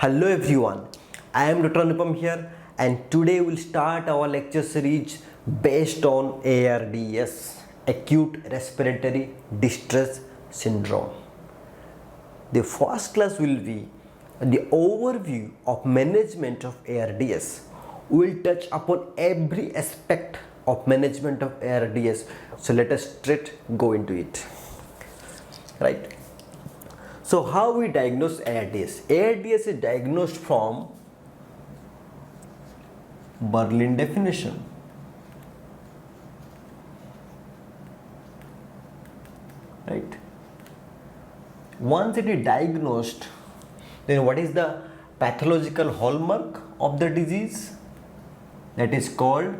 Hello everyone, I am Dr. Anupam here and today we'll start our lecture series based on ARDS, Acute Respiratory Distress Syndrome. The first class will be the overview of management of ARDS. We will touch upon every aspect of management of ARDS. So let us straight go into it. Right? So how we diagnose ARDS? ARDS is diagnosed from Berlin definition. Right? Once it is diagnosed, then what is the pathological hallmark of the disease? That is called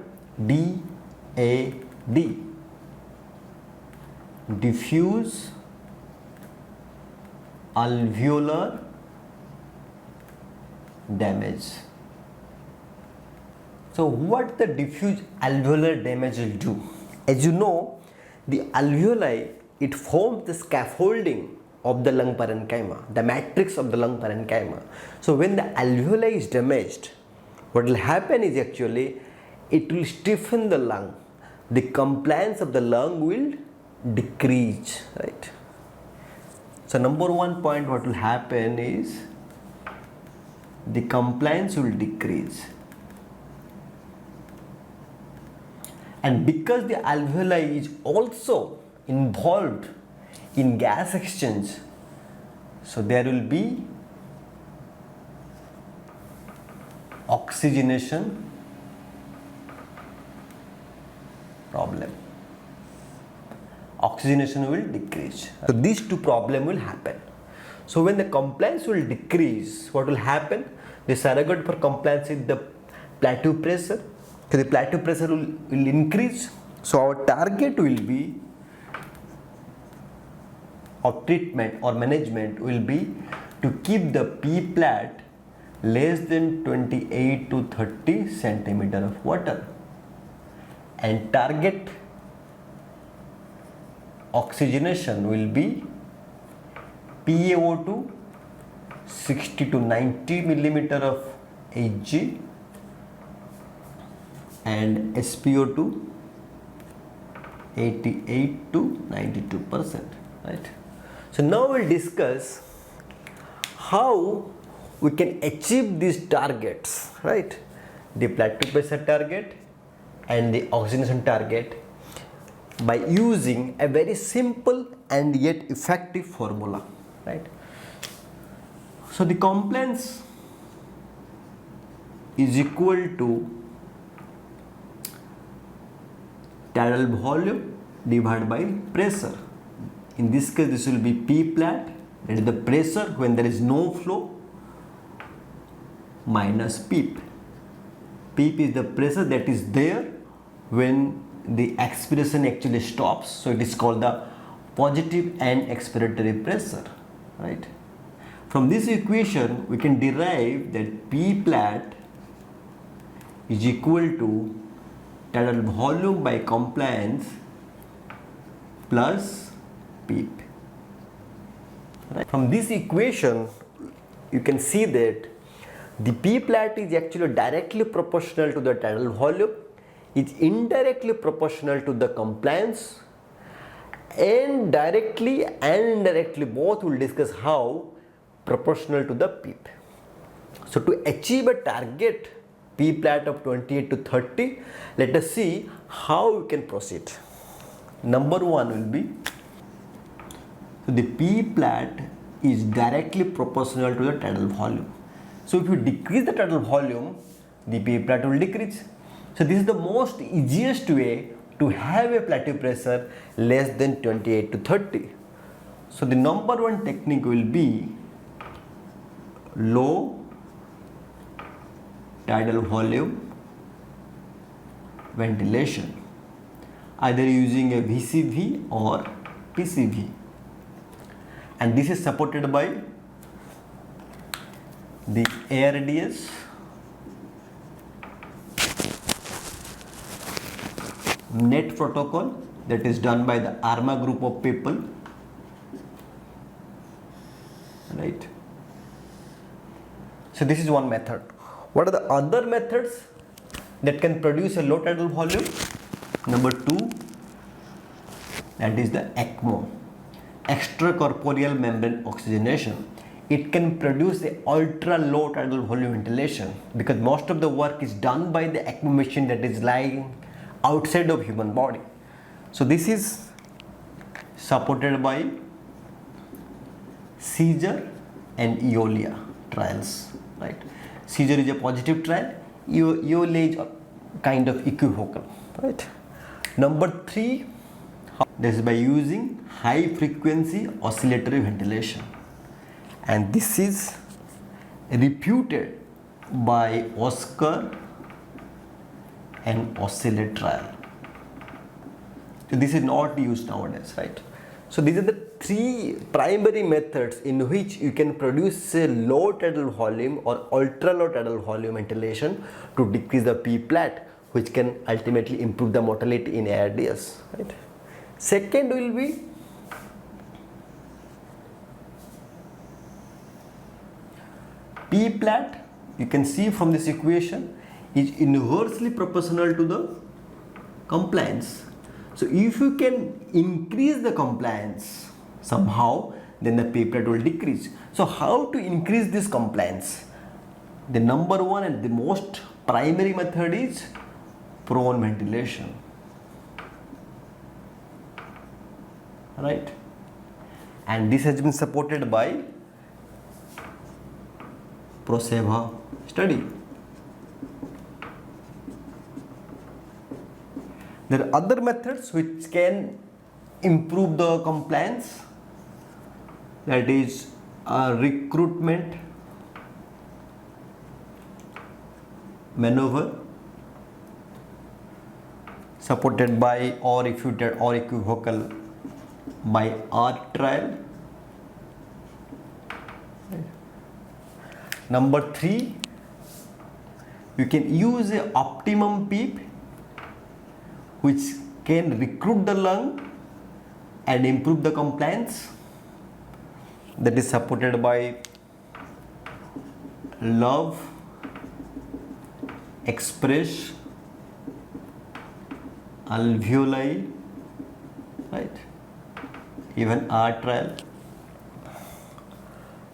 DAD, diffuse alveolar damage. So what the diffuse alveolar damage will do? As you know, the alveoli, it forms the scaffolding of the lung parenchyma, the matrix of the lung parenchyma. So when the alveoli is damaged, what will happen is actually it will stiffen the lung. The compliance of the lung will decrease, right? So number one point what will happen is the compliance will decrease. And because the alveoli is also involved in gas exchange, so there will be oxygenation problem. Oxygenation will decrease. So these two problems will happen. So when the compliance will decrease, what will happen? The surrogate for compliance is the plateau pressure. So the plateau pressure will increase. So our target will be of treatment or management will be to keep the P plat less than 28 to 30 centimeter of water and target oxygenation will be PaO2 60 to 90 millimeter of Hg and SpO2 88 to 92%, right? So now we'll discuss how we can achieve these targets, right? The plateau pressure target and the oxygenation target by using a very simple and yet effective formula, right? So the compliance is equal to tidal volume divided by pressure. In this case, this will be P plat, that is the pressure when there is no flow, minus Peep. Peep is the pressure that is there when the expiration actually stops. So it is called the positive end expiratory pressure, right? From this equation, we can derive that P plat is equal to tidal volume by compliance plus Peep. Right. From this equation, you can see that the P plat is actually directly proportional to the tidal volume, is indirectly proportional to the compliance, and directly and indirectly both will discuss how proportional to the Peep. So to achieve a target P plat of 28 to 30, let us see how we can proceed. Number one will be, so the P plat is directly proportional to the tidal volume. So if you decrease the tidal volume, the P plat will decrease. So this is the most easiest way to have a plateau pressure less than 28 to 30. So the number one technique will be low tidal volume ventilation, either using a VCV or PCV. And this is supported by the ARDS net protocol that is done by the ARMA group of people, right? So So this is one method. What are the other methods that can produce a low tidal volume? Number 2, that is the Ecmo, extracorporeal membrane oxygenation. It can produce a ultra low tidal volume ventilation because most of the work is done by the Ecmo machine that is lying outside of human body. So this is supported by Caesar and Eolia trials, right? Caesar is a positive trial, Eolia is kind of equivocal, right? Number 3, this is by using high frequency oscillatory ventilation, and this is reputed by Oscar and Oscillate trial. So this is not used nowadays, right? So these are the 3 primary methods in which you can produce a low tidal volume or ultra low tidal volume ventilation to decrease the P-plat, which can ultimately improve the mortality in ARDS, right? Second will be P-plat. You can see from this equation is inversely proportional to the compliance. So if you can increase the compliance somehow, then the P-plat will decrease. So how to increase this compliance? The number 1 and the most primary method is prone ventilation, right? And this has been supported by Proseva study. There are other methods which can improve the compliance, that is recruitment maneuver supported by or refuted or equivocal by Ards trial. Number 3, you can use a optimum PEEP which can recruit the lung and improve the compliance, that is supported by Love, Express, Alveoli, right? Even Ards trial.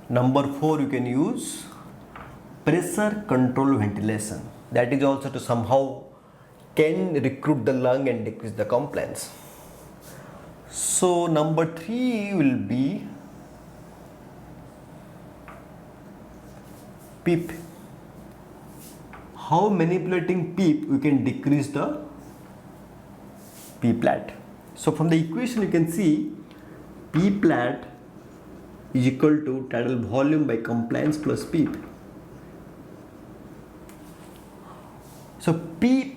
Number 4, you can use pressure control ventilation, that is also to somehow can recruit the lung and decrease the compliance. So number 3 will be PEEP. How manipulating PEEP we can decrease the P-plat. So from the equation you can see P-plat is equal to tidal volume by compliance plus PEEP. So PEEP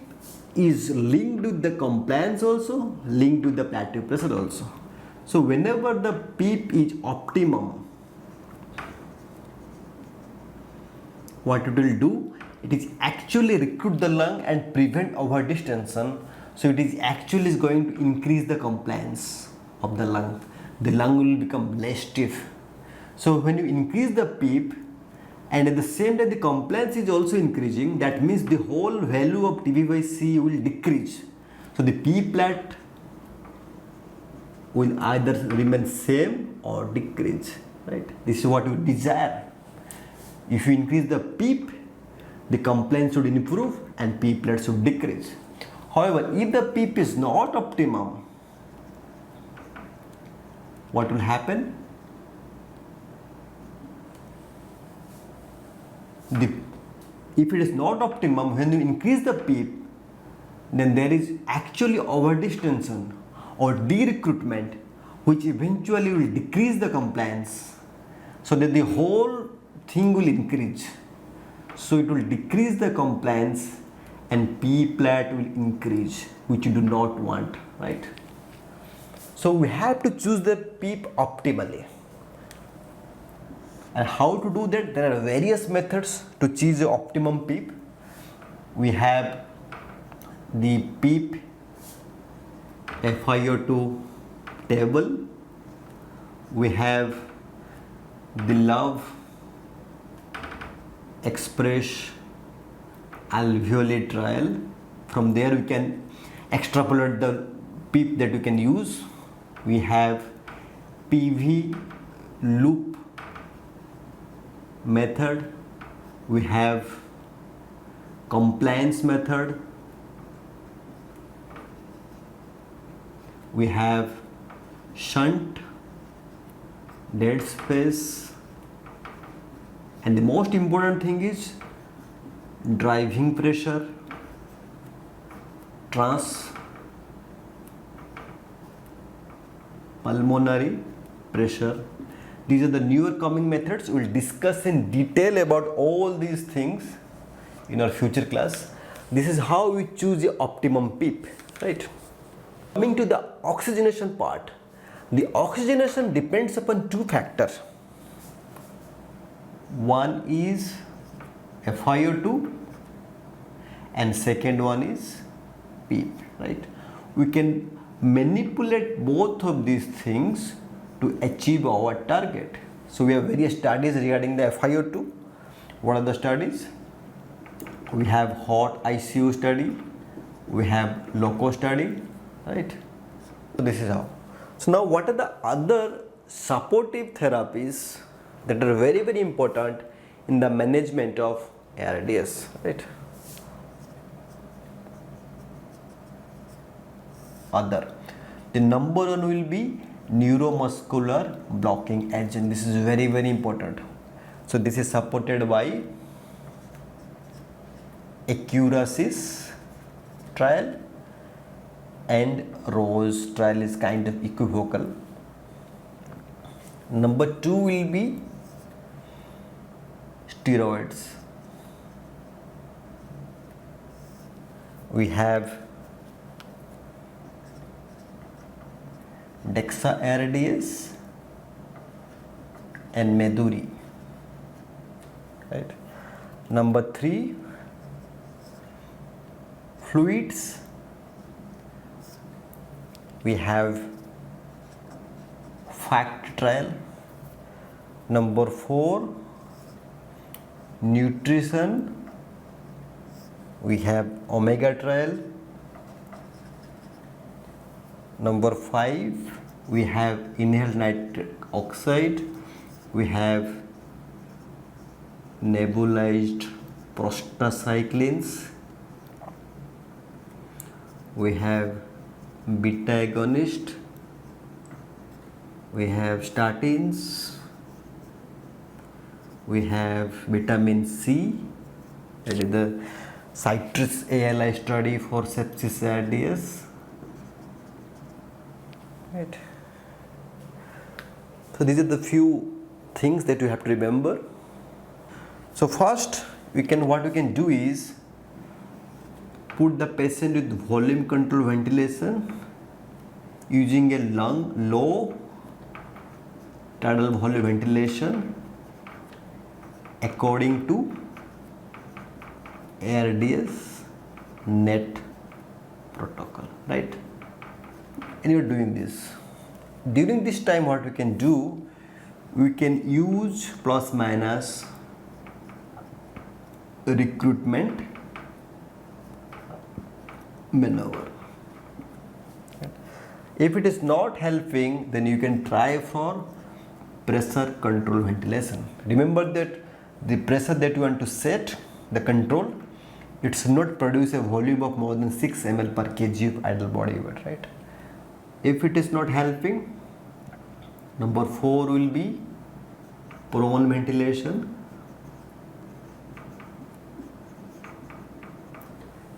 is linked with the compliance also, linked with the plateau pressure also. So whenever the PEEP is optimum, what it will do, it is actually recruit the lung and prevent overdistension. So it is actually going to increase the compliance of the lung. The lung will become less stiff. So when you increase the PEEP and at the same time the compliance is also increasing, that means the whole value of TB by C will decrease. So the P-plat will either remain same or decrease, right? This is what we desire. If you increase the PEEP, the compliance should improve and P-plat should decrease. However, if the PEEP is not optimum, what will happen? If it is not optimum, when you increase the PEEP, then there is actually overdistension or de-recruitment, which eventually will decrease the compliance, so that the whole thing will increase. So it will decrease the compliance and P-plat will increase, which you do not want, right? So we have to choose the PEEP optimally. And how to do that? There are various methods to choose the optimum PEEP. We have the PEEP FiO2 table. We have the Love express alveolar trial. From there we can extrapolate the PEEP that we can use. We have PV loop method, we have compliance method, we have shunt, dead space, and the most important thing is driving pressure, pulmonary pressure. These are the newer coming methods. We will discuss in detail about all these things in our future class. This is how we choose the optimum PEEP, right? Coming to the oxygenation part, the oxygenation depends upon two factors. One is FiO2 and second one is PEEP, right? We can manipulate both of these things to achieve our target. So we have various studies regarding the FiO2. What are the studies? We have hot ICU study, we have loco study, right? So this is how. So now what are the other supportive therapies that are very, very important in the management of ARDS, right? Other. The number one will be neuromuscular blocking agent. This is very, very important. So this is supported by Acute trial and Rose trial is kind of equivocal. Number two will be steroids. We have Dexa-ARDS and Meduri, right? Number three, fluids. We have FACT trial. Number four, nutrition. We have Omega trial. Number five, we have inhaled nitric oxide. We have nebulized prostacyclins. We have beta agonist. We have statins. We have vitamin C. That is the citrus ALI study for sepsis ARDS. Right. So these are the few things that you have to remember. So first, what we can do is put the patient with volume control ventilation using a low tidal volume ventilation according to ARDS net protocol, right? And you're doing this. During this time, what we can do, we can use plus minus recruitment maneuver. If it is not helping, then you can try for pressure control ventilation. Remember that the pressure that you want to set, the control, it should not produce a volume of more than 6 ml per kg of idle body weight, right? If it is not helping, number 4 will be prone ventilation.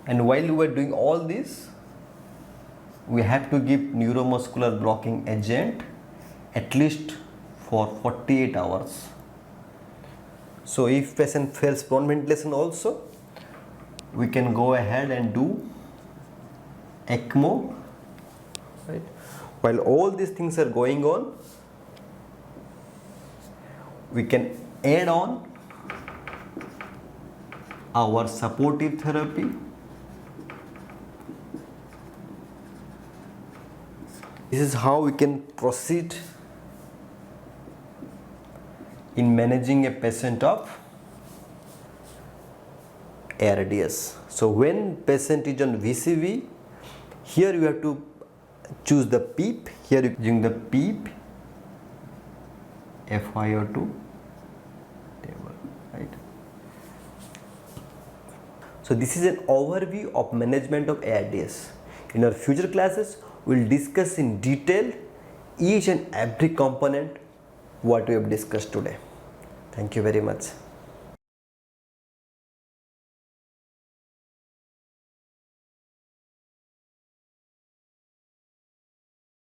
And while we are doing all this, we have to give neuromuscular blocking agent at least for 48 hours. So if patient fails prone ventilation also, we can go ahead and do Ecmo, right? While all these things are going on, we can add on our supportive therapy. This is how we can proceed in managing a patient of ARDS. So when patient is on VCV, here you have to choose the PEEP. Here you using the PEEP FiO2 table, right? So this is an overview of management of ARDS. In our future classes, we will discuss in detail each and every component what we have discussed today. Thank you very much.